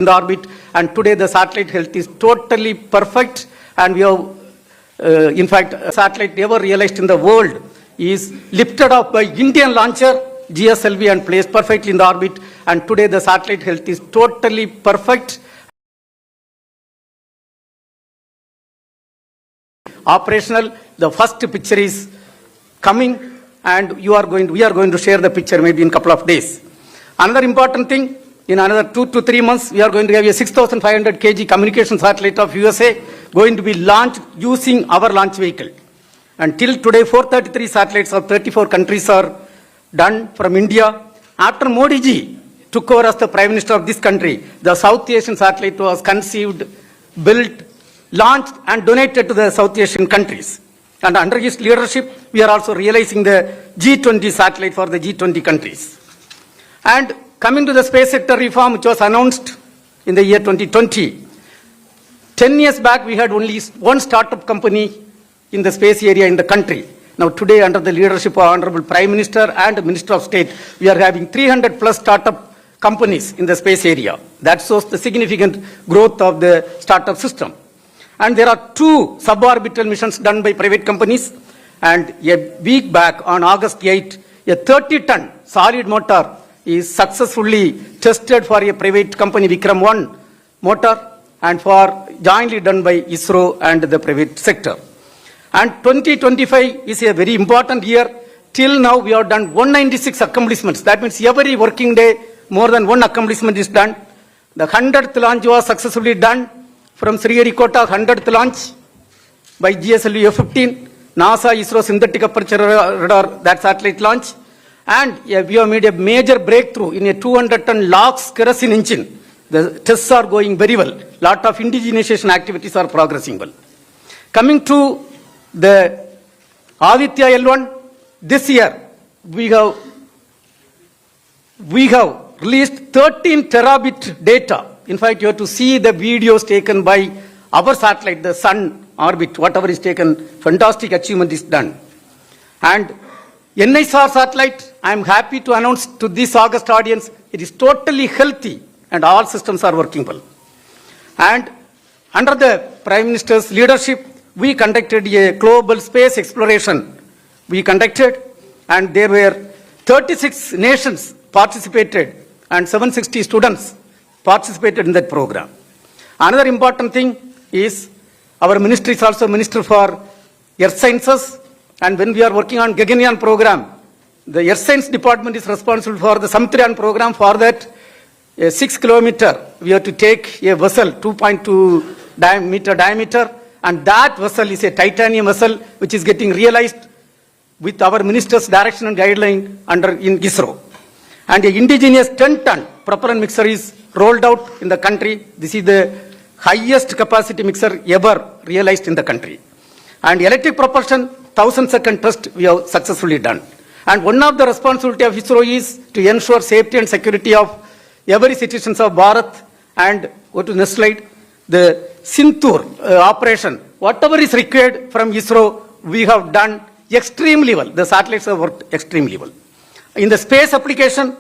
in the orbit, and today the satellite health is totally perfect, and we have, in fact, satellite ever realized in the world is lifted off by Indian launcher GSLV and placed perfectly in the orbit, and today the satellite health is totally perfect. Operational, the first picture is coming, and we are going to share the picture maybe in a couple of days. Another important thing, in another 2 to 3 months, we are going to have a 6,500 kg communication satellite of USA going to be launched using our launch vehicle. And till today, 433 satellites of 34 countries are done from India. After Modi ji took over as the Prime Minister of this country, the South Asian satellite was conceived, built, launched and donated to the South Asian countries. And under his leadership, we are also realizing the G20 satellite for the G20 countries. And coming to the space sector reform, which was announced in the year 2020, 10 years back, we had only one startup company in the space area in the country. Now today, under the leadership of Honorable Prime Minister and Minister of State, we are having 300 plus startup companies in the space area. That shows the significant growth of the startup system. And there are 2 suborbital missions done by private companies. And a week back, on August 8, a 30-ton solid motor is successfully tested for a private company, Vikram 1 motor, and for jointly done by ISRO and the private sector. And 2025 is a very important year. Till now, we have done 196 accomplishments. That means every working day, more than one accomplishment is done. The 100th launch was successfully done from Sriharikota, 100th launch by GSLV F-15, NASA ISRO synthetic aperture radar, that satellite launch. And we have made a major breakthrough in a 200-ton LOX kerosene engine. The tests are going very well. Lot of indigenization activities are progressing well. Coming to the Aditya L1, this year we have released 13 terabit data. In fact, you have to see the videos taken by our satellite, the Sun orbit, whatever is taken, fantastic achievement is done. And NISR satellite, I am happy to announce to this August audience, it is totally healthy and all systems are working well. And under the Prime Minister's leadership, we conducted a global space exploration. We conducted, and there were 36 nations participated and 760 students participated in that program. Another important thing is our ministry is also Minister for Earth Sciences, and when we are working on Gaganyaan program, the Earth Science Department is responsible for the Samtriyan program. For that, a 6 kilometer, we have to take a vessel, 2.2 meter diameter, and that vessel is a titanium vessel which is getting realized with our minister's direction and guideline in ISRO. And an indigenous 10-ton propellant mixer is rolled out in the country. This is the highest capacity mixer ever realized in the country. And electric propulsion, 1,000-second test we have successfully done. And one of the responsibility of ISRO is to ensure safety and security of every citizens of Bharat. And go to the next slide. The Sintur operation, whatever is required from ISRO, we have done extremely well. The satellites have worked extremely well. In the space application,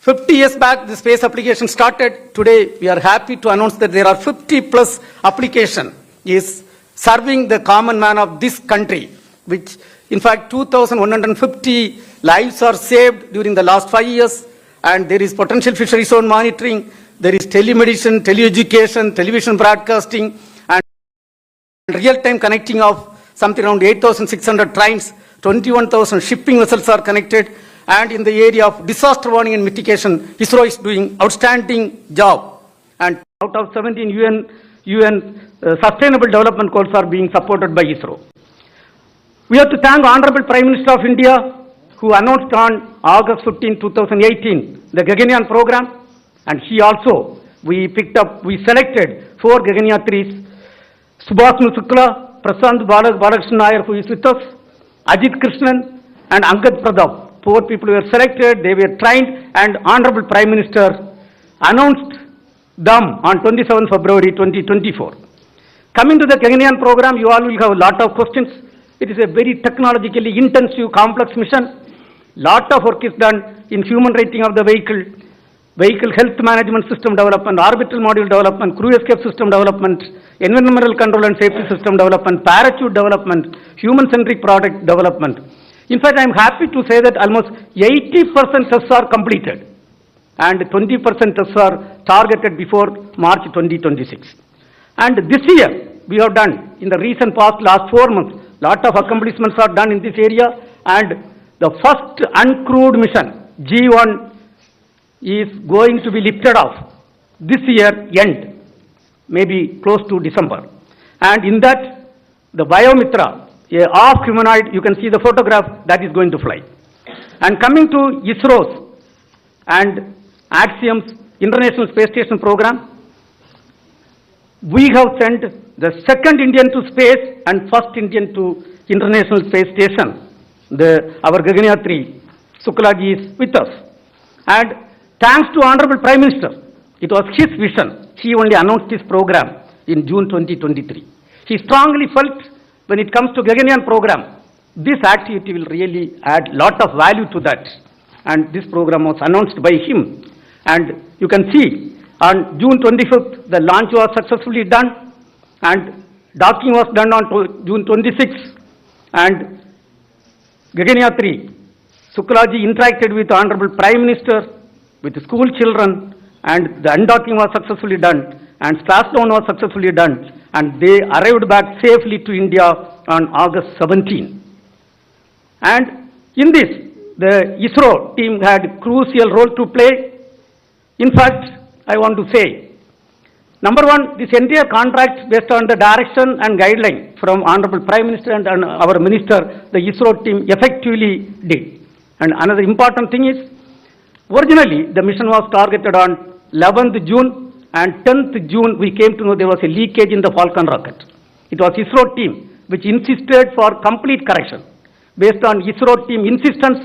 50 years back, the space application started. Today, we are happy to announce that there are 50 plus application is serving the common man of this country, which in fact 2,150 lives are saved during the last 5 years, and there is potential fishery zone monitoring, there is telemedicine, teleeducation, television broadcasting, and real-time connecting of something around 8,600 trains, 21,000 shipping vessels are connected, and in the area of disaster warning and mitigation, ISRO is doing outstanding job. And out of 17 UN Sustainable Development Goals are being supported by ISRO. We have to thank Honorable Prime Minister of India, who announced on August 15, 2018, the Gaganyaan program. And he also, we selected 4 Gaganyaan 3s, Shubhanshu Shukla, Prasant Balakrishnan Nair, who is with us, Ajit Krishnan, and Angad Pradap. 4 people were selected, they were trained, and Honorable Prime Minister announced them on 27 February 2024. Coming to the Gaganyaan program, you all will have a lot of questions. It is a very technologically intensive, complex mission. Lot of work is done in human rating of the vehicle, vehicle health management system development, orbital module development, crew escape system development, environmental control and safety system development, parachute development, human-centric product development. In fact, I am happy to say that almost 80% tests are completed and 20% tests are targeted before March 2026. And this year, we have done, in the recent past, last 4 months, lot of accomplishments are done in this area, and the first uncrewed mission, G1, is going to be lifted off this year end, maybe close to December. And in that, the Biomitra, a half humanoid, you can see the photograph, that is going to fly. And coming to ISRO's and Axiom's International Space Station program, we have sent the second Indian to space and first Indian to International Space Station. Our Gaganyaan 3, Shukla Ji is with us. And thanks to Honorable Prime Minister, it was his vision. He only announced this program in June 2023. He strongly felt when it comes to Gaganyaan program, this activity will really add lot of value to that. And this program was announced by him. And you can see on June 25th, the launch was successfully done and docking was done on June 26th. And Gaganyaan 3, Shukla Ji interacted with Honorable Prime Minister, with school children, and the undocking was successfully done and splashdown was successfully done, and they arrived back safely to India on August 17. And in this, the ISRO team had crucial role to play. In fact, I want to say, number one, this entire contract based on the direction and guideline from Honorable Prime Minister and our Minister, the ISRO team effectively did. And another important thing is, originally the mission was targeted on 11th June and 10th June we came to know there was a leakage in the Falcon rocket. It was ISRO team which insisted for complete correction. Based on ISRO team insistence,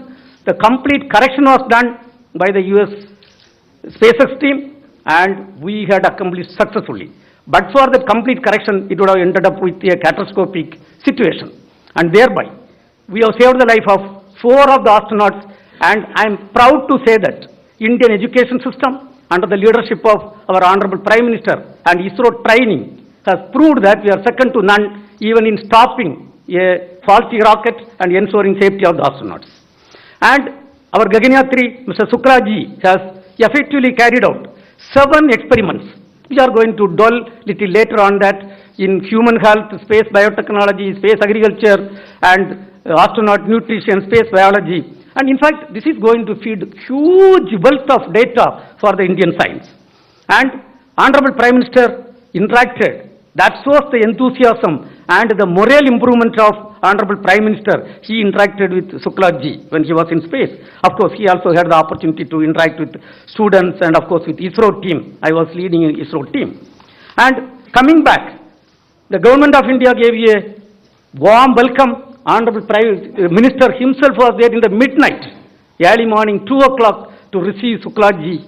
the complete correction was done by the US SpaceX team, and we had accomplished successfully. But for the complete correction, it would have ended up with a catastrophic situation. And thereby, we have saved the life of 4 of the astronauts, and I am proud to say that Indian education system, under the leadership of our Honorable Prime Minister and ISRO training, has proved that we are second to none, even in stopping a faulty rocket and ensuring safety of the astronauts. And our Gaganyaan 3, Mr. Shukla Ji, has effectively carried out 7 experiments. We are going to dwell little later on that in human health, space biotechnology, space agriculture, and astronaut nutrition, space biology. And in fact, this is going to feed huge wealth of data for the Indian science. And Honorable Prime Minister interacted. That shows the enthusiasm and the moral improvement of Honorable Prime Minister. He interacted with Shukla Ji when he was in space. Of course, he also had the opportunity to interact with students and of course with ISRO team. I was leading an ISRO team. And coming back, the Government of India gave a warm welcome. Honorable Prime Minister himself was there in the midnight, early morning, 2 o'clock, to receive Shukla Ji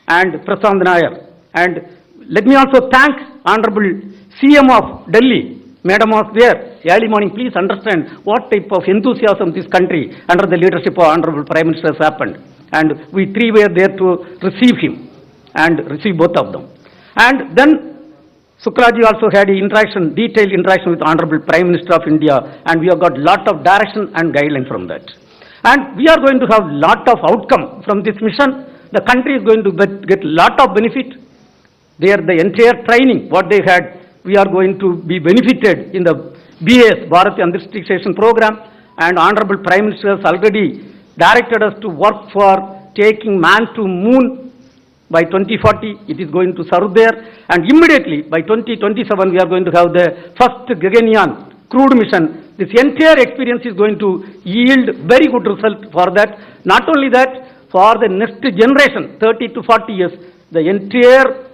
and Prasad Nair. And let me also thank Honorable CM of Delhi. Madam was there early morning. Please understand what type of enthusiasm this country under the leadership of Honorable Prime Minister has happened. And we 3 were there to receive him and receive both of them. And then Shukla Ji also had a detailed interaction with Honorable Prime Minister of India, and we have got lot of direction and guideline from that. And we are going to have lot of outcome from this mission. The country is going to get lot of benefit. There, the entire training, what they had, we are going to be benefited in the BAS, Bharat Antariksh Station program, and Honorable Prime Minister has already directed us to work for taking man to moon by 2040. It is going to serve there, and immediately by 2027 we are going to have the first Gaganyaan crewed mission. This entire experience is going to yield very good result for that. Not only that, for the next generation, 30 to 40 years, the entire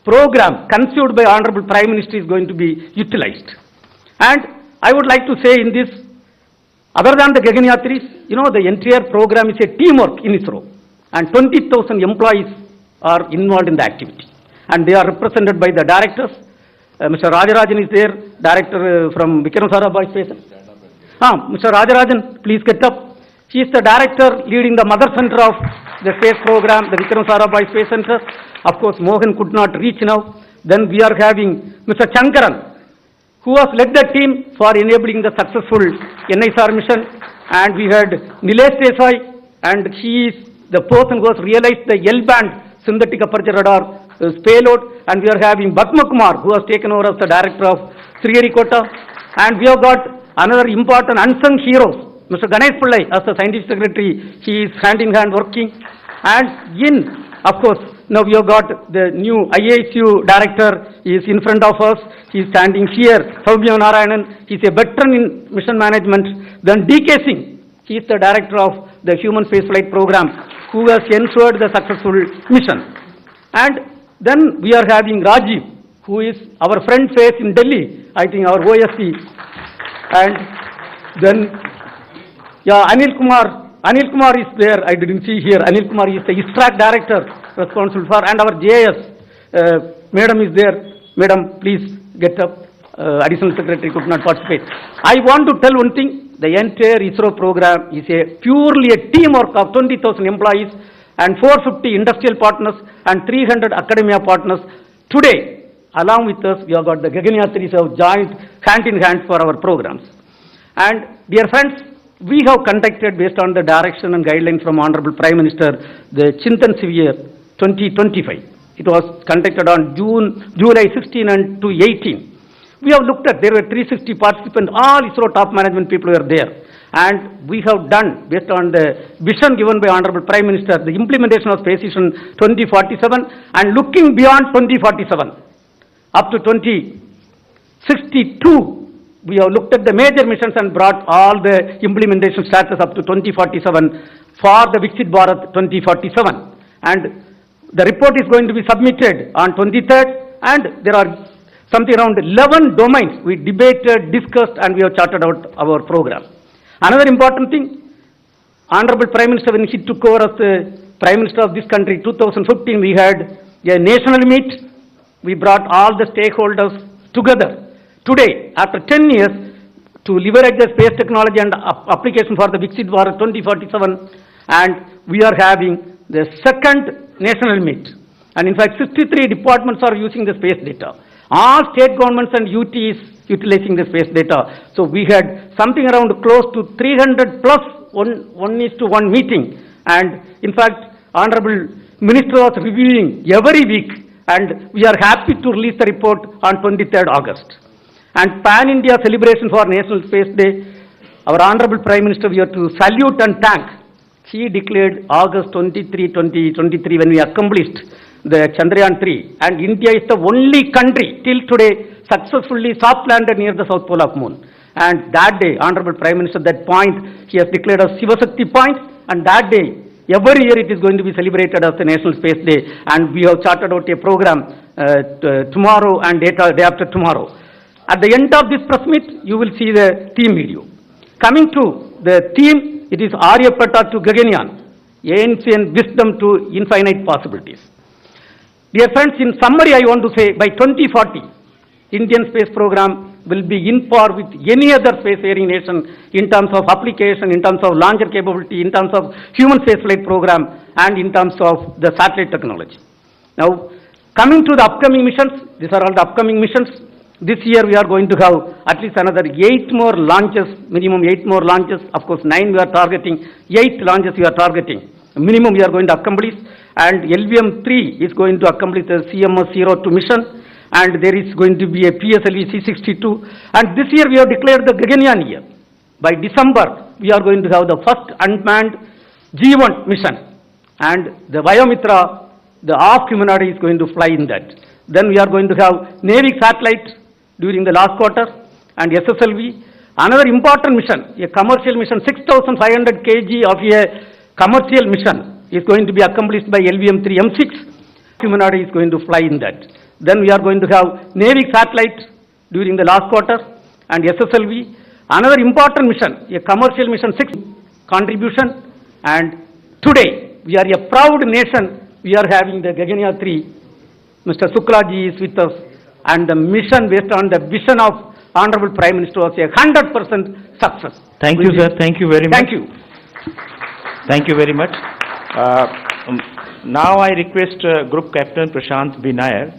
program conceived by Honorable Prime Minister is going to be utilized. And I would like to say in this, other than the Gaganyaan 3, the entire program is a teamwork in ISRO. And 20,000 employees are involved in the activity. And they are represented by the directors. Mr. Rajarajan is there, director from Vikram Sarabhai Space. Mr. Rajarajan, please get up. He is the director leading the mother center of the space program, the Vikram Sarabhai Space Center. Of course, Mohan could not reach now. Then we are having Mr. Chankaran, who has led the team for enabling the successful NISR mission. And we had Nilesh Desai, and he is the person who has realized the L-band synthetic aperture radar payload. And we are having Bhatma Kumar, who has taken over as the director of Sriharikota. And we have got another important unsung heroes, Mr. Ganesh Pillai as the scientific secretary. He is hand in hand working. And of course, now we have got the new IISU director. He is in front of us. He is standing here. Narayanan. He is a veteran in mission management. Then DK Singh. He is the director of the Human Spaceflight Program, who has ensured the successful mission. And then we are having Rajiv, who is our front face in Delhi, I think our OSC. And then, Anil Kumar is there. I didn't see here. Anil Kumar is the ISRO director responsible for, and our JS, madam is there. Madam, please get up. Additional secretary could not participate. I want to tell one thing. The entire ISRO program is purely a teamwork of 20,000 employees and 450 industrial partners and 300 academia partners. Today, along with us, we have got the Gaganyaan 3 have joined hand in hand for our programs. And dear friends, we have conducted, based on the direction and guidelines from Honorable Prime Minister, the Chintan Severe 2025. It was conducted on July 16 and to 18. We have looked at, there were 360 participants, all ISRO top management people were there. And we have done, based on the vision given by Honorable Prime Minister, the implementation of Space Vision 2047 and looking beyond 2047 up to 2062. We have looked at the major missions and brought all the implementation status up to 2047 for the Viksit Bharat 2047. And the report is going to be submitted on 23rd, and there are something around 11 domains we debated, discussed, and we have charted out our program. Another important thing, Honorable Prime Minister, when he took over as the Prime Minister of this country, 2015, we had a national meet. We brought all the stakeholders together. Today, after 10 years, to leverage the space technology and application for the Viksit Bharat 2047, and we are having the second national meet. And in fact, 63 departments are using the space data. All state governments and UT is utilizing the space data. So we had something around close to 300 plus 1:1 meeting. And in fact, Honorable Minister was reviewing every week, and we are happy to release the report on 23rd August. And Pan-India celebration for National Space Day, our Honorable Prime Minister, we have to salute and thank. He declared August 23, 2023 when we accomplished the Chandrayaan 3, and India is the only country till today successfully soft landed near the south pole of moon. And that day, Honorable Prime Minister, that point he has declared as Shivasakti point, and that day, every year it is going to be celebrated as the National Space Day, and we have charted out a program tomorrow and day after tomorrow. At the end of this press meet, you will see the theme video. Coming to the theme, it is Aryabhatta to Gaganyaan, ancient wisdom to infinite possibilities. Dear friends, in summary, I want to say by 2040, Indian space program will be in par with any other spacefaring nation in terms of application, in terms of launcher capability, in terms of human spaceflight program, and in terms of the satellite technology. Now, coming to the upcoming missions, these are all the upcoming missions. This year we are going to have at least another 8 more launches, minimum 8 more launches. Of course, 9 we are targeting, 8 launches we are targeting. Minimum we are going to accomplish. And LVM-3 is going to accomplish the CMS-02 mission, and there is going to be a PSLV C-62. And this year we have declared the Gaganyaan year. By December, we are going to have the first unmanned G1 mission. And the Vayomitra, the half humanoid, is going to fly in that. Then we are going to have Navy satellite during the last quarter, and SSLV. Another important mission, a commercial mission, 6,500 kg of a commercial mission is going to be accomplished by LVM-3 M6. Humanoid is going to fly in that. Then we are going to have Navy satellite during the last quarter, and SSLV. Another important mission, a commercial mission, 6 contribution. And today, we are a proud nation. We are having the Gaganyaan 3. Mr. Shukla ji is with us, and the mission based on the vision of Honorable Prime Minister was a 100% success. Thank you, sir. Thank you very much. Thank you. Thank you very much. Now I request Group Captain Prashant B. Nair,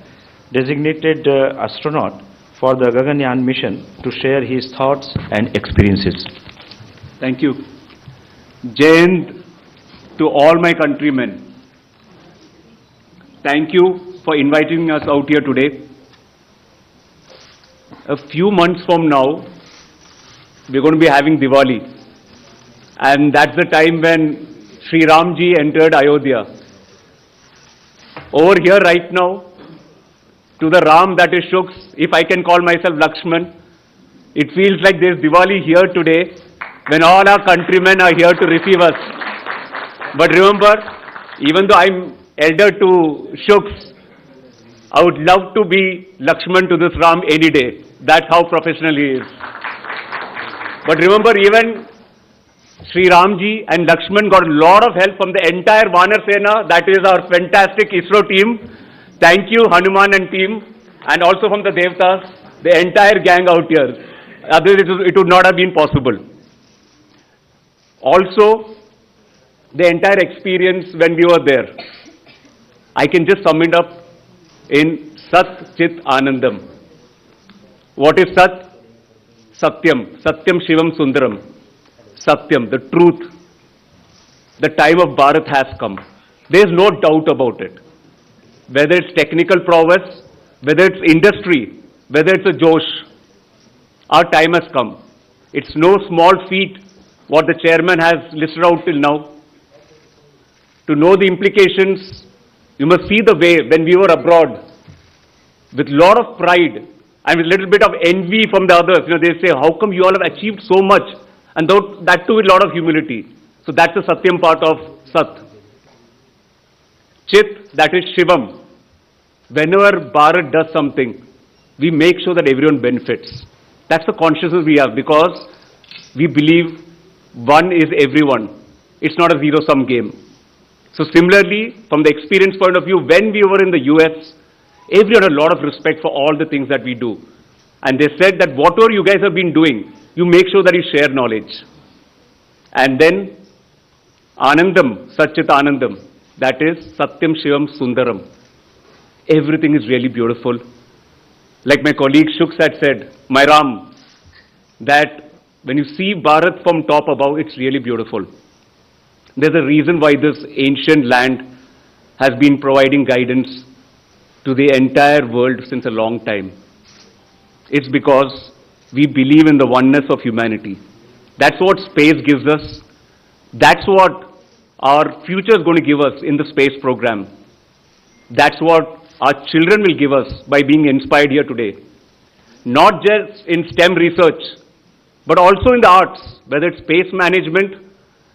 designated astronaut for the Gaganyaan mission, to share his thoughts and experiences. Thank you. Jai Hind to all my countrymen. Thank you for inviting us out here today. A few months from now, we're going to be having Diwali. And that's the time when Sri Ramji entered Ayodhya. Over here right now, to the Ram that is Shuks, if I can call myself Lakshman, it feels like there's Diwali here today when all our countrymen are here to receive us. But remember, even though I'm elder to Shuks, I would love to be Lakshman to this Ram any day. That's how professional he is. But remember, even Sri Ramji and Lakshman got a lot of help from the entire Vanar Sena, that is our fantastic ISRO team. Thank you, Hanuman and team, and also from the Devtas, the entire gang out here. Otherwise, it would not have been possible. Also, the entire experience when we were there, I can just sum it up in Sat Chit Anandam. What is Sat? Satyam. Satyam Shivam Sundaram. Satyam, the truth. The time of Bharat has come. There is no doubt about it. Whether it's technical prowess, whether it's industry, whether it's a Josh, our time has come. It's no small feat what the chairman has listed out till now. To know the implications, you must see the way when we were abroad, with lot of pride and with a little bit of envy from the others. They say, how come you all have achieved so much? And that too with a lot of humility. So that's the Satyam part of Sat. Chit, that is Shivam. Whenever Bharat does something, we make sure that everyone benefits. That's the consciousness we have, because we believe one is everyone. It's not a zero-sum game. So similarly, from the experience point of view, when we were in the US, everyone had a lot of respect for all the things that we do. And they said that whatever you guys have been doing, you make sure that you share knowledge. And then Anandam, Satchit Anandam, that is Satyam Shivam Sundaram. Everything is really beautiful. Like my colleague Shuks had said, my Ram, that when you see Bharat from top above, it's really beautiful. There's a reason why this ancient land has been providing guidance to the entire world since a long time. It's because we believe in the oneness of humanity. That's what space gives us. That's what our future is going to give us in the space program. That's what our children will give us by being inspired here today. Not just in STEM research, but also in the arts, whether it's space management,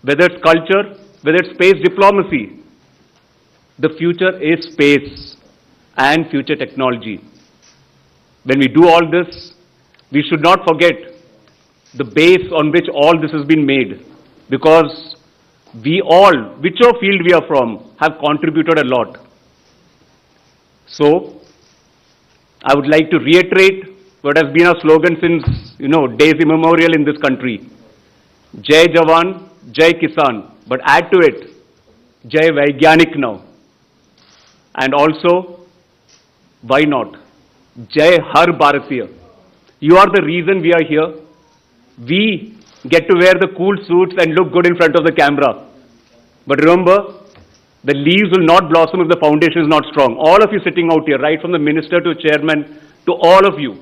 whether it's culture, whether it's space diplomacy. The future is space and future technology. When we do all this, we should not forget the base on which all this has been made, because we all, whichever field we are from, have contributed a lot. So, I would like to reiterate what has been our slogan since, days immemorial in this country. Jai Jawan, Jai Kisan, but add to it, Jai Vaigyanik now. And also, why not? Jai Har Bharatiya. You are the reason we are here. We get to wear the cool suits and look good in front of the camera. But remember, the leaves will not blossom if the foundation is not strong. All of you sitting out here, right from the minister to chairman, to all of you,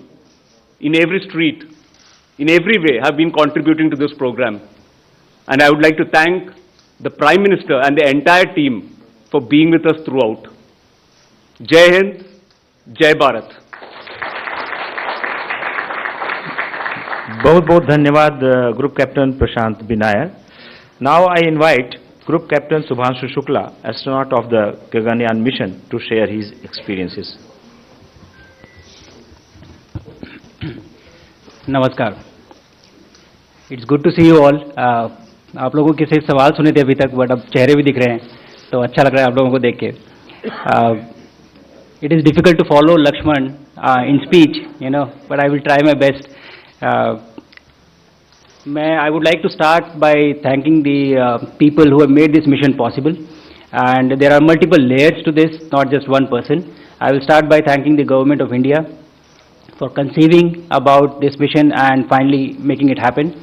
in every street, in every way, have been contributing to this program. And I would like to thank the Prime Minister and the entire team for being with us throughout. Jai Hind, Jai Bharat. बहुत धन्यवाद group captain Prashant B Nair. Now I invite Group Captain Shubhanshu Shukla, astronaut of the Gaganyaan mission, to share his experiences. नमस्कार. It's good to see you all. आप लोगों के सिर्फ सवाल सुने थे अभी तक, बट अब चेहरे भी दिख रहे हैं, तो अच्छा लग रहा है आप लोगों को देख के. It is difficult to follow Lakshman in speech, but I will try my best. I would like to start by thanking the people who have made this mission possible. And there are multiple layers to this, not just one person. I will start by thanking the Government of India for conceiving about this mission and finally making it happen.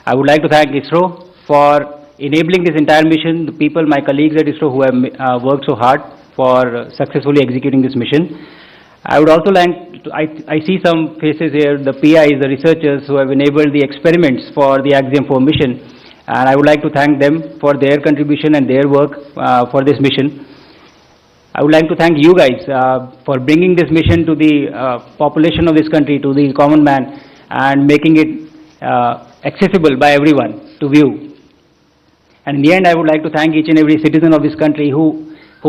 I would like to thank ISRO for enabling this entire mission, the people, my colleagues at ISRO who have worked so hard for successfully executing this mission. I would also like to, I see some faces here, the PIs, the researchers who have enabled the experiments for the Axiom 4 mission, and I would like to thank them for their contribution and their work for this mission. I would like to thank you guys for bringing this mission to the population of this country, to the common man, and making it accessible by everyone to view. And in the end, I would like to thank each and every citizen of this country who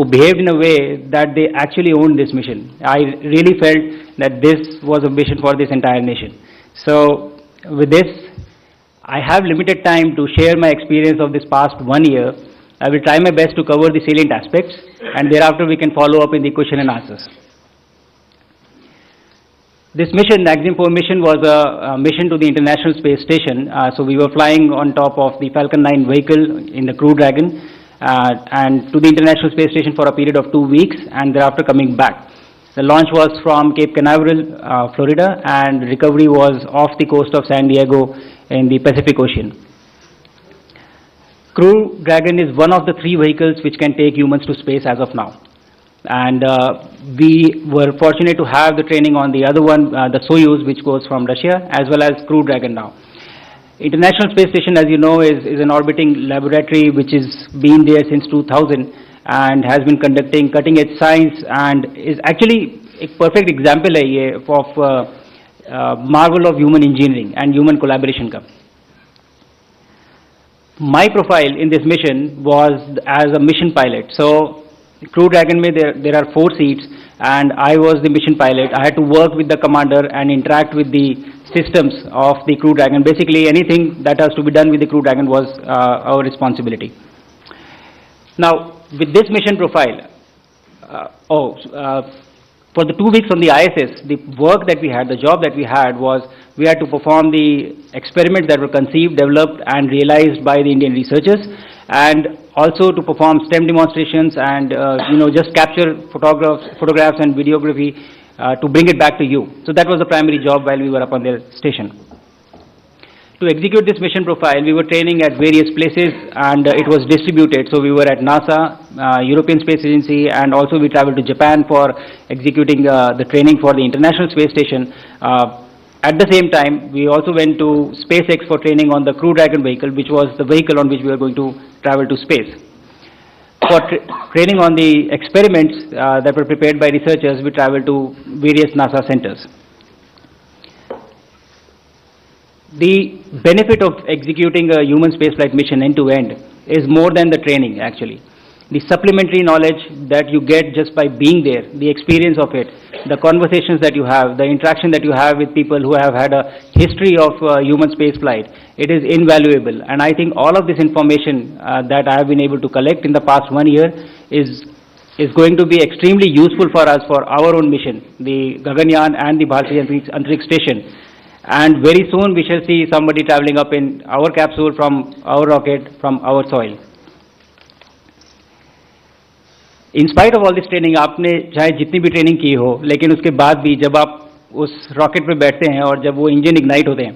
behaved in a way that they actually owned this mission. I really felt that this was a mission for this entire nation. So with this, I have limited time to share my experience of this past 1 year. I will try my best to cover the salient aspects, and thereafter we can follow up in the question and answers. This mission, the Axiom 4 mission, was a mission to the International Space Station. So we were flying on top of the Falcon 9 vehicle in the Crew Dragon and to the International Space Station for a period of 2 weeks, and thereafter coming back. The launch was from Cape Canaveral, Florida, and recovery was off the coast of San Diego in the Pacific Ocean. Crew Dragon is one of the 3 vehicles which can take humans to space as of now. And we were fortunate to have the training on the other one, the Soyuz, which goes from Russia, as well as Crew Dragon now. International Space Station, as you know, is an orbiting laboratory which has been there since 2000 and has been conducting cutting-edge science and is actually a perfect example of marvel of human engineering and human collaboration. My profile in this mission was as a mission pilot. So Crew Dragon, there are 4 seats, and I was the mission pilot. I had to work with the commander and interact with the systems of the Crew Dragon. Basically, anything that has to be done with the Crew Dragon was our responsibility. Now, with this mission profile, for the 2 weeks on the ISS, the work that we had, the job that we had was we had to perform the experiments that were conceived, developed, and realized by the Indian researchers, and also to perform STEM demonstrations and just capture photographs and videography to bring it back to you. So that was the primary job while we were up on their station. To execute this mission profile, we were training at various places, and it was distributed. So we were at NASA, European Space Agency, and also we traveled to Japan for executing the training for the International Space Station. At the same time, we also went to SpaceX for training on the Crew Dragon vehicle, which was the vehicle on which we were going to travel to space. For training on the experiments that were prepared by researchers, we traveled to various NASA centers. The benefit of executing a human spaceflight mission end-to-end is more than the training, actually. The supplementary knowledge that you get just by being there, the experience of it, the conversations that you have, the interaction that you have with people who have had a history of human spaceflight, it is invaluable. And I think all of this information that I have been able to collect in the past 1 year is going to be extremely useful for us for our own mission, the Gaganyaan and the Bharatiya Antariksh Station. And very soon we shall see somebody traveling up in our capsule from our rocket, from our soil. In spite of all this training, आपने चाहे जितनी भी training की हो, लेकिन उसके बाद भी जब आप उस रॉकेट पे बैठते हैं और जब वो इंजन इग्नाइट होते हैं,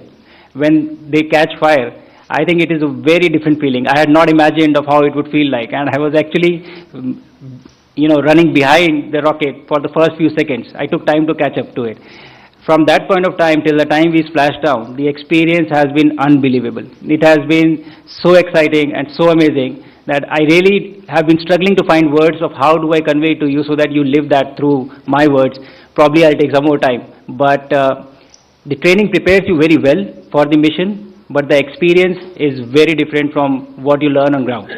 when they catch fire, I think it is a very different feeling. I had not imagined of how it would feel like, and I was actually, running behind the rocket for the first few seconds. I took time to catch up to it. From that point of time till the time we splashed down, the experience has been unbelievable. It has been so exciting and so amazing that I really have been struggling to find words of how do I convey it to you so that you live that through my words. Probably I'll take some more time. But the training prepares you very well for the mission, but the experience is very different from what you learn on ground.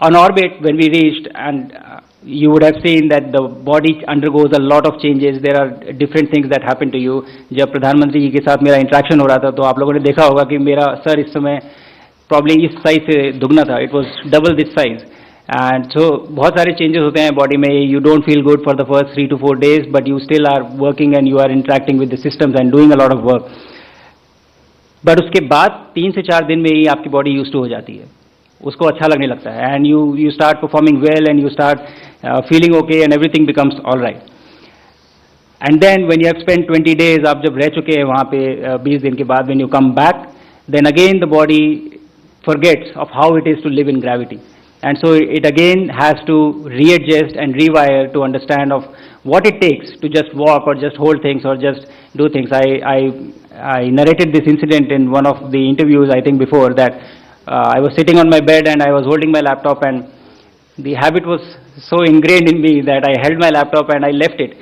On orbit, when we reached, and you would have seen that the body undergoes a lot of changes. There are different things that happen to you. जब प्रधानमंत्री जी के साथ मेरा interaction हो रहा था, तो आप लोगों ने देखा होगा कि मेरा सर इस समय probably इस साइज से दुगना था. It was double this size. And so बहुत सारे changes होते हैं body में. You don't feel good for the first 3 to 4 days, but you still are working and you are interacting with the systems and doing a lot of work. But उसके बाद 3 से 4 दिन में ही आपकी body used to हो जाती है. उसको अच्छा लगने लगता है, and you start performing well and you start feeling okay and everything becomes all right. And then when you have spent 20 days, आप जब रह चुके हैं वहाँ पे 20 दिन के बाद, when you come back, then again the body forgets of how it is to live in gravity. And so it again has to readjust and rewire to understand of what it takes to just walk or just hold things or just do things. I narrated this incident in one of the interviews, I think before, that I was sitting on my bed and I was holding my laptop, and the habit was so ingrained in me that I held my laptop and I left it,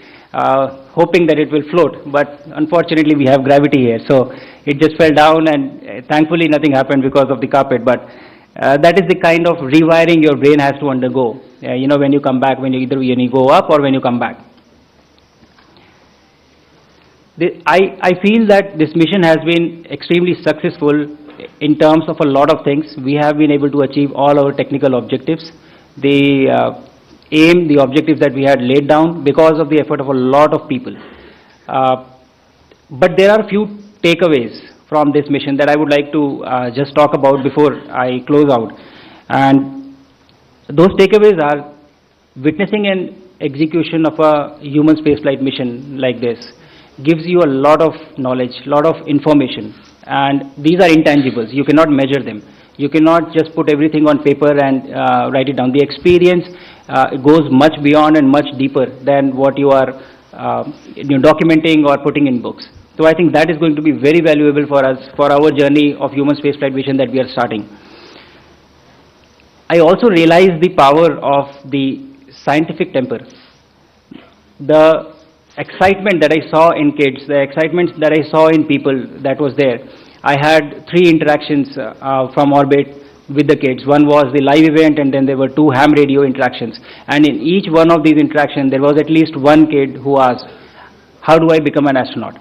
hoping that it will float. But unfortunately we have gravity here, so it just fell down, and thankfully nothing happened because of the carpet. But that is the kind of rewiring your brain has to undergo, you know, when you come back, when you go up or when you come back. I feel that this mission has been extremely successful in terms of a lot of things. We have been able to achieve all our technical objectives. The the objectives that we had laid down because of the effort of a lot of people. But there are a few takeaways from this mission that I would like to just talk about before I close out. And those takeaways are witnessing an execution of a human spaceflight mission like this gives you a lot of knowledge, lot of information, and these are intangibles. You cannot measure them. You cannot just put everything on paper and write it down. The experience goes much beyond and much deeper than what you are documenting or putting in books. So I think that is going to be very valuable for us, for our journey of human spaceflight mission that we are starting. I also realize the power of the scientific temper. The excitement that I saw in kids, the excitement that I saw in people that was there. I had 3 interactions from orbit with the kids. One was the live event, and then there were 2 ham radio interactions. And in each one of these interactions, there was at least one kid who asked, how do I become an astronaut?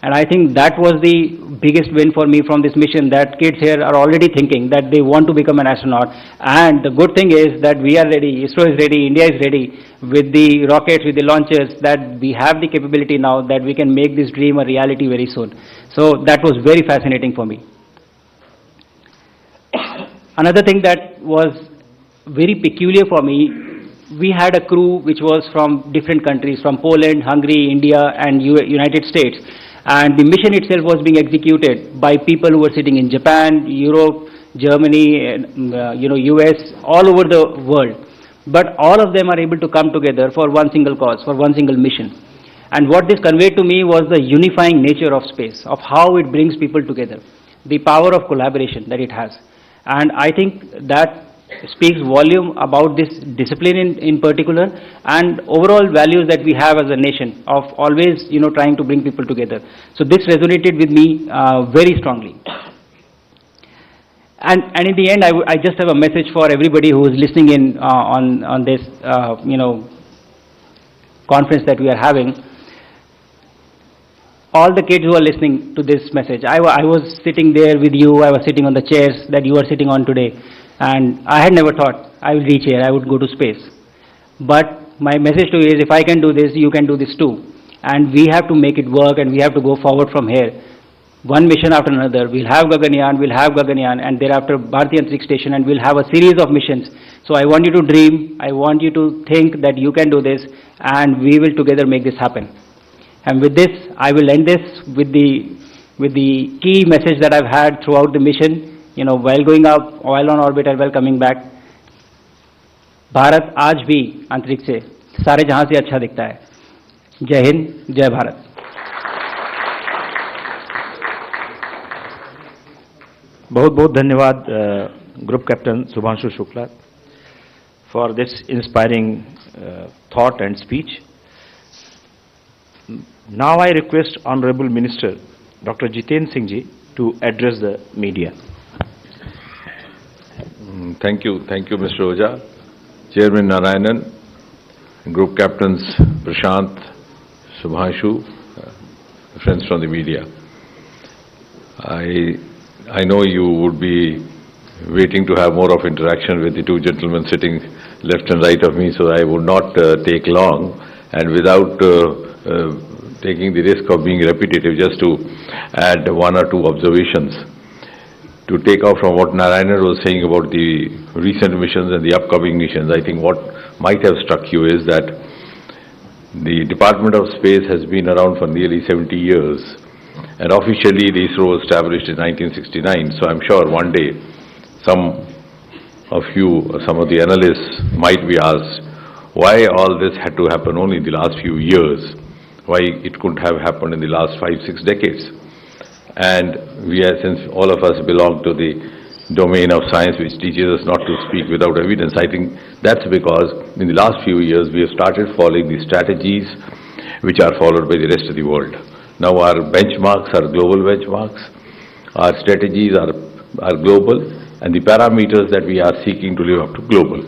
And I think that was the biggest win for me from this mission, that kids here are already thinking that they want to become an astronaut. And the good thing is that we are ready, ISRO is ready, India is ready with the rockets, with the launchers, that we have the capability now that we can make this dream a reality very soon. So that was very fascinating for me. Another thing that was very peculiar for me, we had a crew which was from different countries, from Poland, Hungary, India, and United States. And the mission itself was being executed by people who were sitting in Japan, Europe, Germany, US, all over the world. But all of them are able to come together for one single cause, for one single mission. And what this conveyed to me was the unifying nature of space, of how it brings people together, the power of collaboration that it has. And I think that speaks volume about this discipline in particular, and overall values that we have as a nation of always, trying to bring people together. So this resonated with me very strongly. And in the end, I just have a message for everybody who is listening in on this, conference that we are having. All the kids who are listening to this message, I was sitting there with you, I was sitting on the chairs that you are sitting on today, and I had never thought I will reach here, I would go to space. But my message to you is, if I can do this, you can do this too. And we have to make it work, and we have to go forward from here. One mission after another. We'll have Gaganyaan, and thereafter Bharatiya Antariksh Station, and we'll have a series of missions. So I want you to dream, I want you to think that you can do this, and we will together make this happen. And with this, I will end this with the key message that I've had throughout the mission, while going up, while on orbit, and while coming back. Bharat आज भी अंतरिक्ष से सारे जहां से अच्छा दिखता है. जय हिंद, जय भारत. बहुत बहुत धन्यवाद Group Captain Shubhanshu Shukla for this inspiring thought and speech. Now I request Honorable Minister Dr. Jitendra Singh ji to address the media. Thank you, Mr. Oja. Chairman Narayanan, Group Captains Prashant, Shubhanshu, friends from the media. I know you would be waiting to have more of interaction with the 2 gentlemen sitting left and right of me, so I would not take long, and without taking the risk of being repetitive, just to add 1 or 2 observations. to take off from what Narayanan was saying about the recent missions and the upcoming missions, I think what might have struck you is that the Department of Space has been around for nearly 70 years, and officially the ISRO was established in 1969, so I'm sure one day some of you, some of the analysts might be asked why all this had to happen only in the last few years, why it couldn't have happened in the last 5-6 decades. And since all of us belong to the domain of science which teaches us not to speak without evidence, I think that's because in the last few years we have started following the strategies which are followed by the rest of the world. Now our benchmarks are global benchmarks, our strategies are global, and the parameters that we are seeking to live up to global.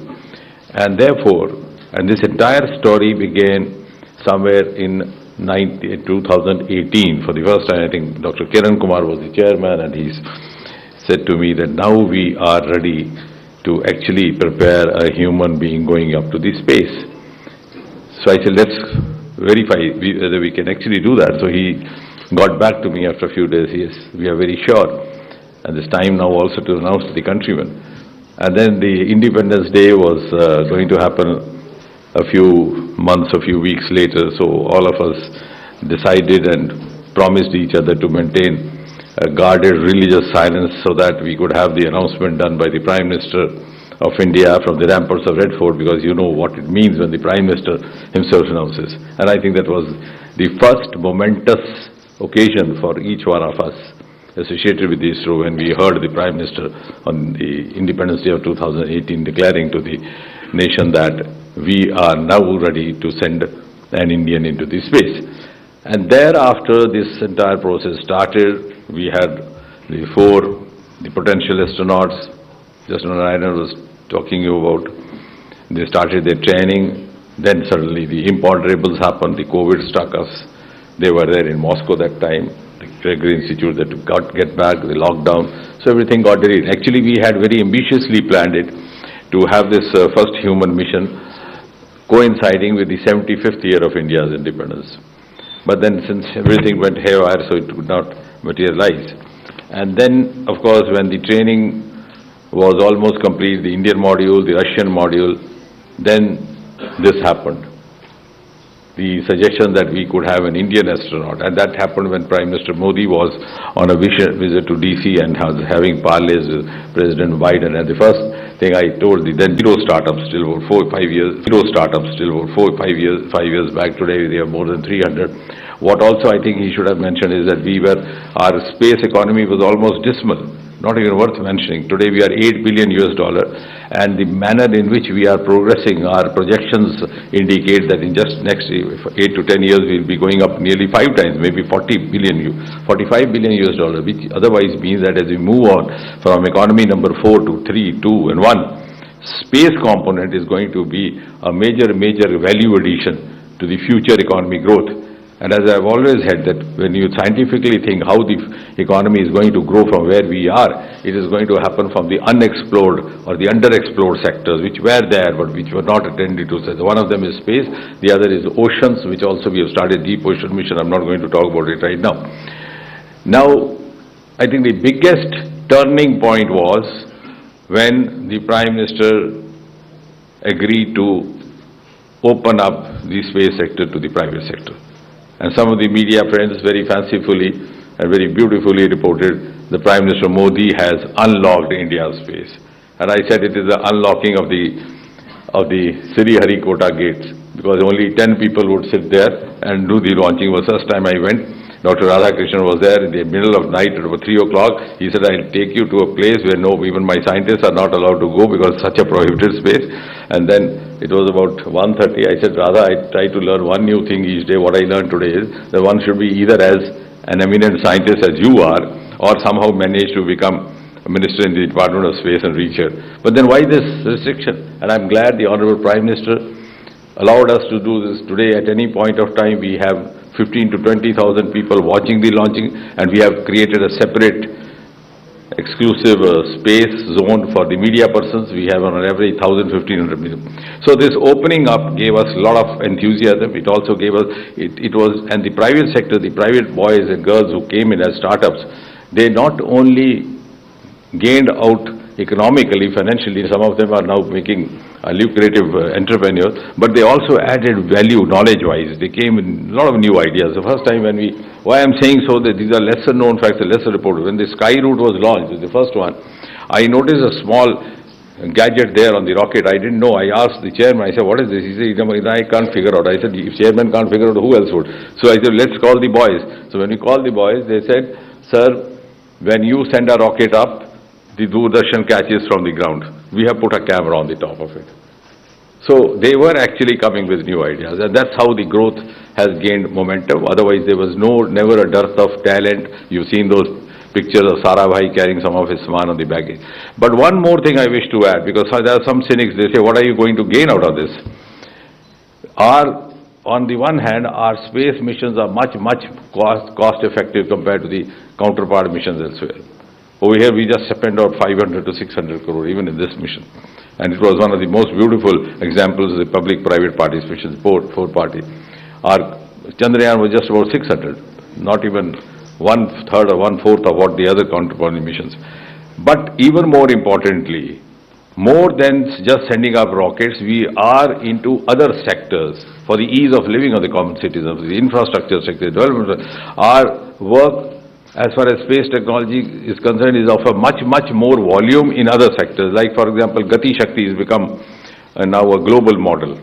And therefore, and this entire story began somewhere in 2018. For the first time, I think Dr. Kiran Kumar was the chairman, and he said to me that now we are ready to actually prepare a human being going up to the space. So I said, let's verify whether we can actually do that. So he got back to me after a few days. Yes, we are very sure. And it's time now also to announce to the countrymen. And then the Independence Day was going to happen a few months, a few weeks later, so all of us decided and promised each other to maintain a guarded religious silence so that we could have the announcement done by the Prime Minister of India from the ramparts of Red Fort, because you know what it means when the Prime Minister himself announces. And I think that was the first momentous occasion for each one of us associated with ISRO when we heard the Prime Minister on the Independence Day of 2018 declaring to the nation that we are now ready to send an Indian into the space. And thereafter this entire process started. We had the potential astronauts, just Narayanan was talking about. They started their training, then suddenly the imponderables happened, the COVID struck us. They were there in Moscow that time, the Gregory Institute that get back, the lockdown, so everything got delayed. Actually we had very ambitiously planned it to have this first human mission coinciding with the 75th year of India's independence. But then since everything went haywire, so it could not materialize. And then, of course, when the training was almost complete, the Indian module, the Russian module, then this happened. The suggestion that we could have an Indian astronaut, and that happened when Prime Minister Modi was on a visit to DC and was having parleys with President Biden. And the first thing I told the then zero startups still were 4-5 years back. Today they have more than 300. What also I think he should have mentioned is that our space economy was almost dismal, not even worth mentioning. Today we are $8 billion, and the manner in which we are progressing, our projections indicate that in just next 8 to 10 years we will be going up nearly 5 times, maybe $45 billion, which otherwise means that as we move on from economy number 4 to 3, 2 and 1, space component is going to be a major value addition to the future economy growth. And as I've always said, that when you scientifically think how the economy is going to grow from where we are, it is going to happen from the unexplored or the underexplored sectors which were there but which were not attended to. So one of them is space, the other is oceans, which also we have started deep ocean mission. I'm not going to talk about it right now. Now, I think the biggest turning point was when the Prime Minister agreed to open up the space sector to the private sector. And some of the media friends very fancifully and very beautifully reported the Prime Minister Modi has unlocked India's space. And I said it is the unlocking of the Sriharikota gates, because only 10 people would sit there and do the launching. The first time I went, Dr. Radhakrishnan was there in the middle of night at about 3 o'clock. He said, I'll take you to a place where even my scientists are not allowed to go because such a prohibited space. And then it was about 1:30. I said, Radha, I try to learn one new thing each day. What I learned today is that one should be either as an eminent scientist as you are, or somehow manage to become a minister in the Department of Space and reach here. But then why this restriction? And I'm glad the Honorable Prime Minister allowed us to do this today. At any point of time, we have 15 to 20,000 people watching the launching, and we have created a separate exclusive space zone for the media persons. We have on average 1,000-1,500 million. So this opening up gave us a lot of enthusiasm. It also gave us, and the private sector, the private boys and girls who came in as startups, they not only gained out economically, financially. Some of them are now making lucrative entrepreneurs, but they also added value knowledge-wise. They came with a lot of new ideas. The first time when why I'm saying so that these are lesser known facts, lesser reported. When the Sky Route was launched, the first one, I noticed a small gadget there on the rocket. I didn't know. I asked the chairman, I said, what is this? He said, I can't figure out. I said, if chairman can't figure out, who else would? So I said, let's call the boys. So when we called the boys, they said, sir, when you send a rocket up, the Doordarshan catches from the ground. We have put a camera on the top of it. So they were actually coming with new ideas, and that's how the growth has gained momentum. Otherwise, there was never a dearth of talent. You've seen those pictures of Sarabhai carrying some of his saman on the baggage. But one more thing I wish to add, because there are some cynics, they say, what are you going to gain out of this? On the one hand, our space missions are much cost effective compared to the counterpart missions elsewhere. Over here, we just spent out 500 to 600 crore, even in this mission. And it was one of the most beautiful examples of the public-private participation, four party. Our Chandrayaan was just about 600, not even 1/3 or 1/4 of what the other counterpart missions. But even more importantly, more than just sending up rockets, we are into other sectors for the ease of living of the common citizens, the infrastructure sector, development. Our work as far as space technology is concerned is of a much more volume in other sectors. Like, for example, Gati Shakti has become now a global model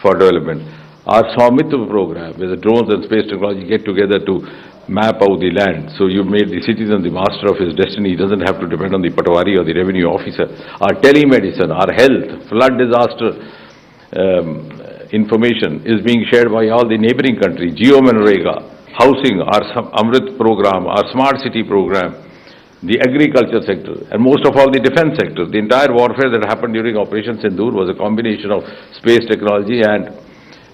for development. Our Swamittva program, where the drones and space technology get together to map out the land. So you made the citizen the master of his destiny. He doesn't have to depend on the patwari or the revenue officer. Our telemedicine, our health, flood disaster information is being shared by all the neighboring countries. Geo-Manrega, housing, our Amrit program, our smart city program, the agriculture sector, and most of all the defense sector. The entire warfare that happened during Operation Sindoor was a combination of space technology and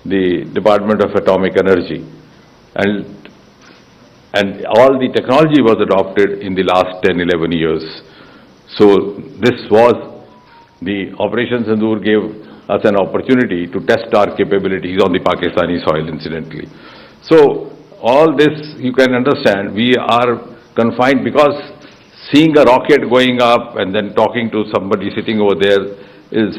the Department of Atomic Energy. And all the technology was adopted in the last 10-11 years. So this was, the Operation Sindoor gave us an opportunity to test our capabilities on the Pakistani soil, incidentally. So all this, you can understand, we are confined, because seeing a rocket going up and then talking to somebody sitting over there is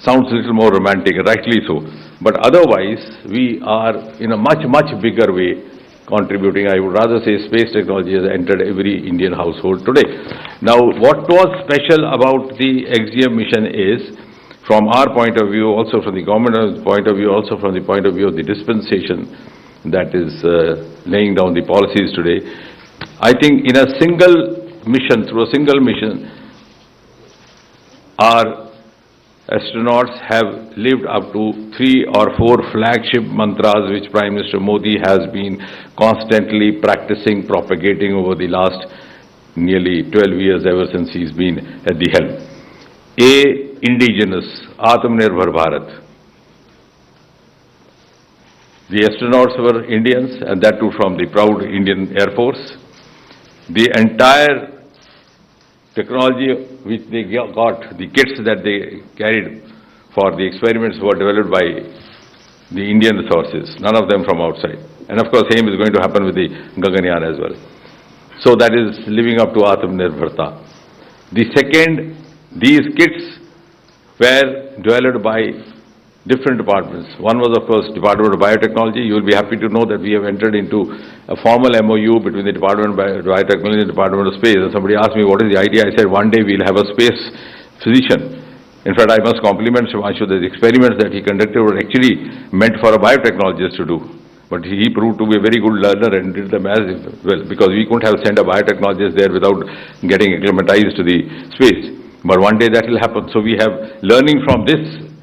sounds a little more romantic, rightly so. But otherwise, we are in a much bigger way contributing. I would rather say space technology has entered every Indian household today. Now, what was special about the XGM mission is, from our point of view, also from the government's point of view, also from the point of view of the dispensation that is laying down the policies today, I think in a single mission, through a single mission, our astronauts have lived up to 3 or 4 flagship mantras which Prime Minister Modi has been constantly practicing, propagating over the last nearly 12 years, ever since he's been at the helm. A, indigenous, Atmanirbhar Bharat. The astronauts were Indians, and that too from the proud Indian Air Force. The entire technology which they got, the kits that they carried for the experiments were developed by the Indian resources, none of them from outside. And of course, same is going to happen with the Gaganyaan as well. So that is living up to Atmanirbharta. The second, these kits were developed by different departments. One was, of course, Department of Biotechnology. You will be happy to know that we have entered into a formal MOU between the Department of Biotechnology and the Department of Space. And somebody asked me, what is the idea? I said, one day we'll have a space physician. In fact, I must compliment Shubhanshu that the experiments that he conducted were actually meant for a biotechnologist to do. But he proved to be a very good learner and did them as well, because we couldn't have sent a biotechnologist there without getting acclimatized to the space. But one day that will happen. So we have, learning from this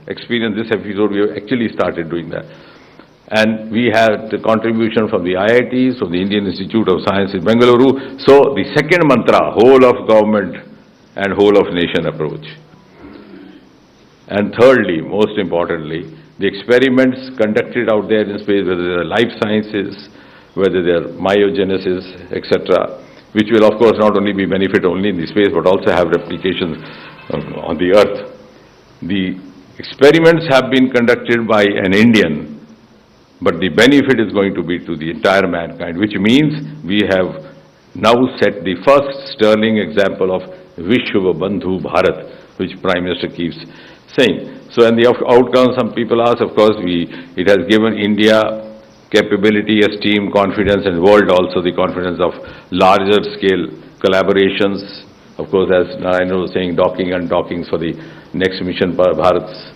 experience, this episode, we have actually started doing that. And we had the contribution from the IITs, from the Indian Institute of Science in Bengaluru. So the second mantra, whole of government and whole of nation approach. And thirdly, most importantly, the experiments conducted out there in space, whether they are life sciences, whether they are myogenesis, etc., which will of course not only be benefit only in the space but also have replications on the earth. The experiments have been conducted by an Indian, but the benefit is going to be to the entire mankind, which means we have now set the first sterling example of Vishwa Bandhu Bharat, which Prime Minister keeps saying. So, and the outcome, some people ask, of course, it has given India capability, esteem, confidence, and world also the confidence of larger scale collaborations. Of course, as Narayanan was saying, docking and dockings for the next mission, Bharat's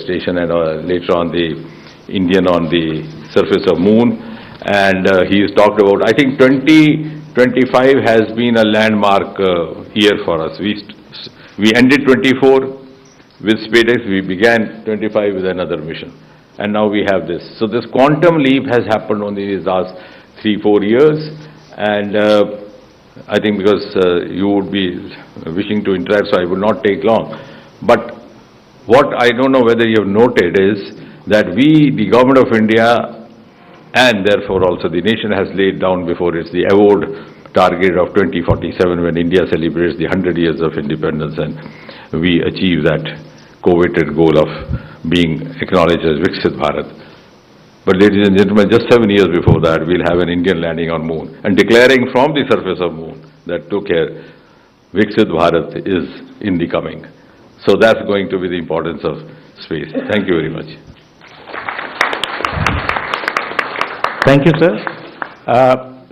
station, and later on the Indian on the surface of moon. And he's talked about, I think 2025 has been a landmark year for us. We ended 24 with SpaceX, we began 25 with another mission. And now we have this. So this quantum leap has happened only these last 3-4 years. And I think because you would be wishing to interact, so I will not take long. But what I don't know whether you have noted is that the Government of India, and therefore also the nation, has laid down before it the award target of 2047 when India celebrates the 100 years of independence, and we achieve that coveted goal of being acknowledged as Viksit Bharat. But ladies and gentlemen, just 7 years before that, we'll have an Indian landing on moon and declaring from the surface of moon that took care Viksit Bharat is in the coming. So that's going to be the importance of space. Thank you very much. Thank you sir.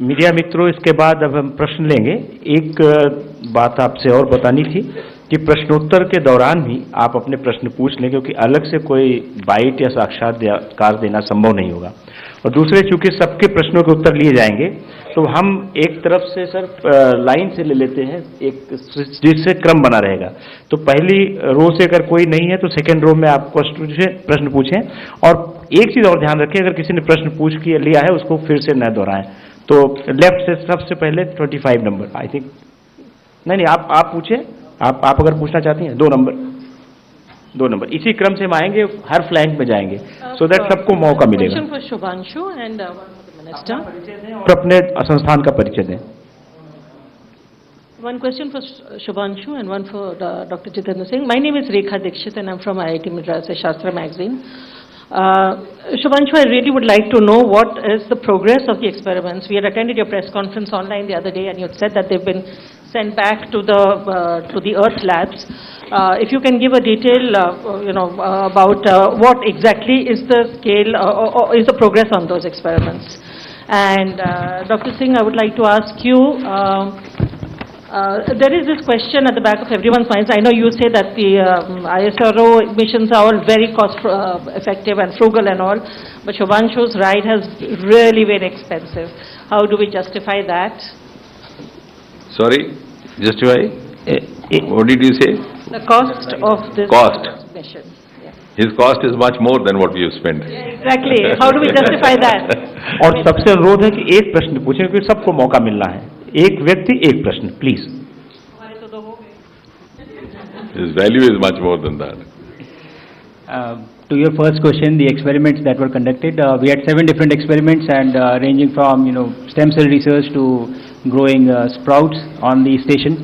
Media मित्रों, इसके बाद अब हम प्रश्न लेंगे. एक बात आपसे और बतानी थी कि प्रश्नोत्तर के दौरान भी आप अपने प्रश्न पूछ लें, क्योंकि अलग से कोई बाइट या साक्षात्कार देना संभव नहीं होगा. और दूसरे, चूंकि सबके प्रश्नों के उत्तर लिए जाएंगे, तो हम एक तरफ से सर लाइन से ले लेते हैं, एक जिससे क्रम बना रहेगा. तो पहली रो से अगर कोई नहीं है तो सेकंड रो में आप प्रश्न पूछें. और एक चीज और ध्यान रखें, अगर किसी ने प्रश्न पूछ लिया है उसको फिर से न दोहराएं. तो लेफ्ट से सबसे पहले 25 नंबर, आई थिंक. नहीं, आप पूछें. आप अगर पूछना चाहती हैं, 2 नंबर इसी क्रम से हम आएंगे, हर फ्लैंक में जाएंगे, सो दैट सबको मौका मिलेगा. शुभांशु एंड मिनिस्टर, और अपने संस्थान का परिचय दें. One question for Shubhanshu and one for Dr. Jitendra Singh. My name is Rekha Dikshit and I'm from IIT Madras Shastra magazine. Shubhanshu, I really would like to know what is the progress of the experiments. We had attended your press conference online the other day and you had said that they've been sent back to the Earth labs. If you can give a detail, about what exactly is the scale or is the progress on those experiments. And Dr. Singh, I would like to ask you, there is this question at the back of everyone's minds. I know you say that the ISRO missions are all very cost effective and frugal and all, but Shubhanshu's ride has really been expensive. How do we justify that? Sorry, justify? What did you say? The cost of this mission. Yeah. His cost is much more than what we have spent. Yeah, exactly. How do we justify that? और सबसे अनुरोध है कि एक प्रश्न पूछें, क्योंकि सबको मौका मिलना है. एक व्यक्ति एक प्रश्न, please. His value is much more than that. To your first question, the experiments that were conducted, we had 7 different experiments, and ranging from stem cell research to growing sprouts on the station.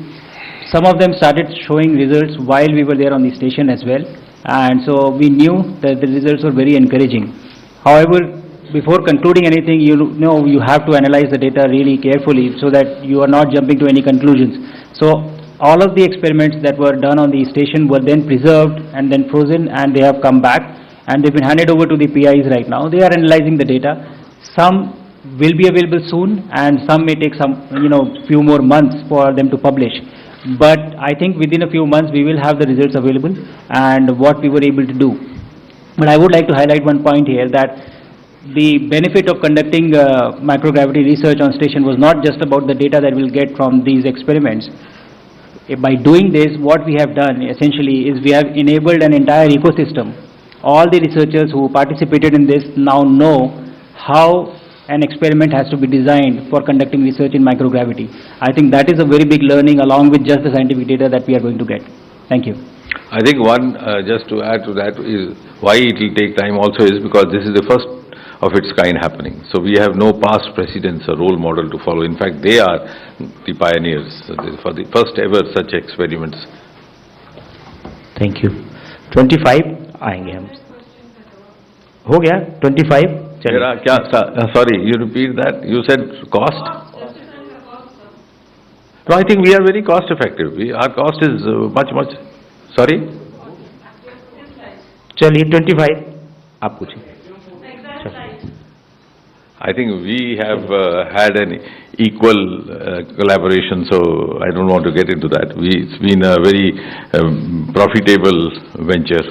Some of them started showing results while we were there on the station as well, and so we knew that the results were very encouraging. However, before concluding anything, you have to analyze the data really carefully so that you are not jumping to any conclusions. So all of the experiments that were done on the station were then preserved and then frozen, and they have come back and they've been handed over to the PIs right now. They are analyzing the data. Some will be available soon, and some may take some few more months for them to publish. But I think within a few months we will have the results available and what we were able to do. But I would like to highlight one point here, that the benefit of conducting microgravity research on station was not just about the data that we'll get from these experiments. By doing this, what we have done essentially is we have enabled an entire ecosystem. All the researchers who participated in this now know how an experiment has to be designed for conducting research in microgravity. I think that is a very big learning along with just the scientific data that we are going to get. Thank you. I think just to add to that, is why it will take time also is because this is the first of its kind happening. So we have no past precedents or role model to follow. In fact, they are the pioneers for the first ever such experiments. Thank you. 25 आएंगे हम. हो गया 25. Sorry, you repeat that. You said cost? No, I think we are very cost effective. Our cost is much, sorry? चलिए 25 आप पूछिए. I think we have had an equal collaboration, so I don't want to get into that. It's been a very profitable venture.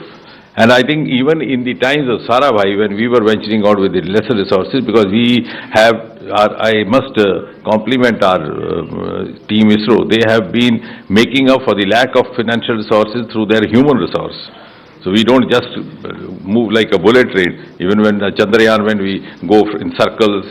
And I think even in the times of Sarabhai, when we were venturing out with the lesser resources, because we have, I must compliment our team ISRO, they have been making up for the lack of financial resources through their human resource. So we don't just move like a bullet train. Even when Chandrayaan, when we go in circles,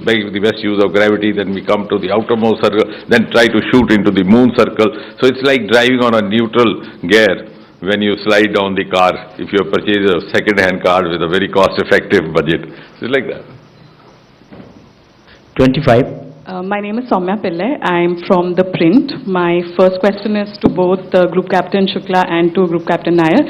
make the best use of gravity, then we come to the outermost circle, then try to shoot into the moon circle. So it's like driving on a neutral gear when you slide down the car, if you purchase a second-hand car with a very cost-effective budget. So it's like that. 25. My name is Soumya Pillai. I am from the print. My first question is to both Group Captain Shukla and to Group Captain Nair.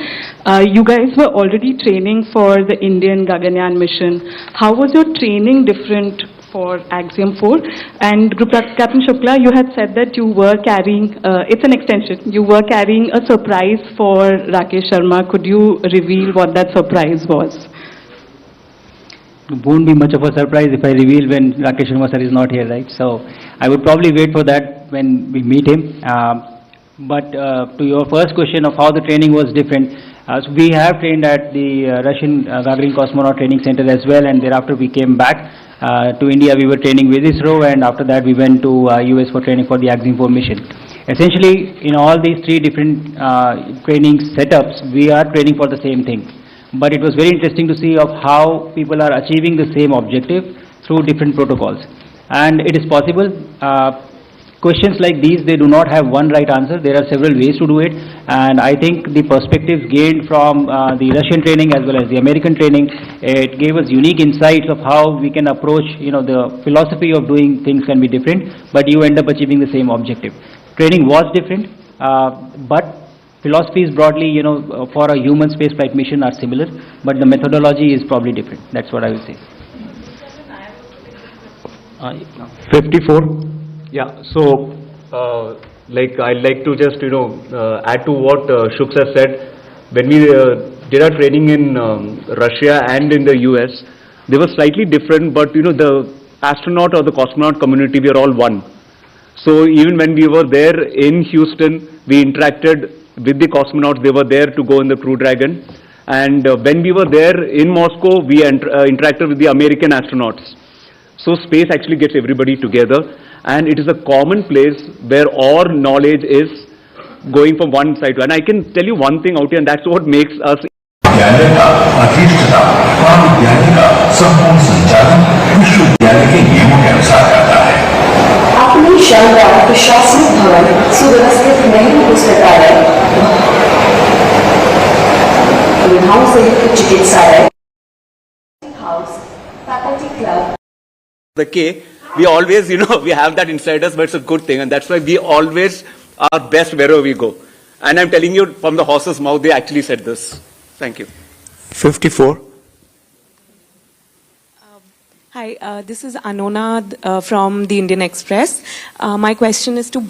You guys were already training for the Indian Gaganyaan mission. How was your training different for Axiom 4? And Group Captain Shukla, you had said that you were carrying, it's an extension, you were carrying a surprise for Rakesh Sharma. Could you reveal what that surprise was? Won't be much of a surprise if I reveal when Rakesh Sharma sir is not here, right? So I would probably wait for that when we meet him. But to your first question of how the training was different, so we have trained at the Russian Gagarin Cosmonaut Training Center as well, and thereafter we came back to India. We were training with ISRO, and after that we went to US for training for the Axiom 4 mission. Essentially, in all these three different training setups, we are training for the same thing. But it was very interesting to see of how people are achieving the same objective through different protocols. And it is possible. Questions like these, they do not have one right answer. There are several ways to do it. And I think the perspectives gained from the Russian training as well as the American training, it gave us unique insights of how we can approach, the philosophy of doing things can be different, but you end up achieving the same objective. Training was different, but philosophies broadly, for a human spaceflight mission are similar, but the methodology is probably different. That's what I will say. 54. Yeah, so I'd like to just add to what Shuk sir said. When we did our training in Russia and in the US, they were slightly different, but the astronaut or the cosmonaut community, we are all one. So even when we were there in Houston, we interacted with the cosmonauts. They were there to go in the Crew Dragon, and when we were there in Moscow, we interacted with the American astronauts. So space actually gets everybody together, and it is a common place where all knowledge is going from one side to, and I can tell you one thing out here, and that's what makes us. अपनी शानदार प्रशासनिक भवन सुव्यवस्थित नेहरू पुस्तकालय सुविधाओं से युक्त चिकित्सालय house faculty club. The K, we always, we have that inside us, but it's a good thing, and that's why we always are best wherever we go. And I'm telling you from the horse's mouth, they actually said this. Thank you. 54. Hi, this is Anona from the Indian Express. My question is to both.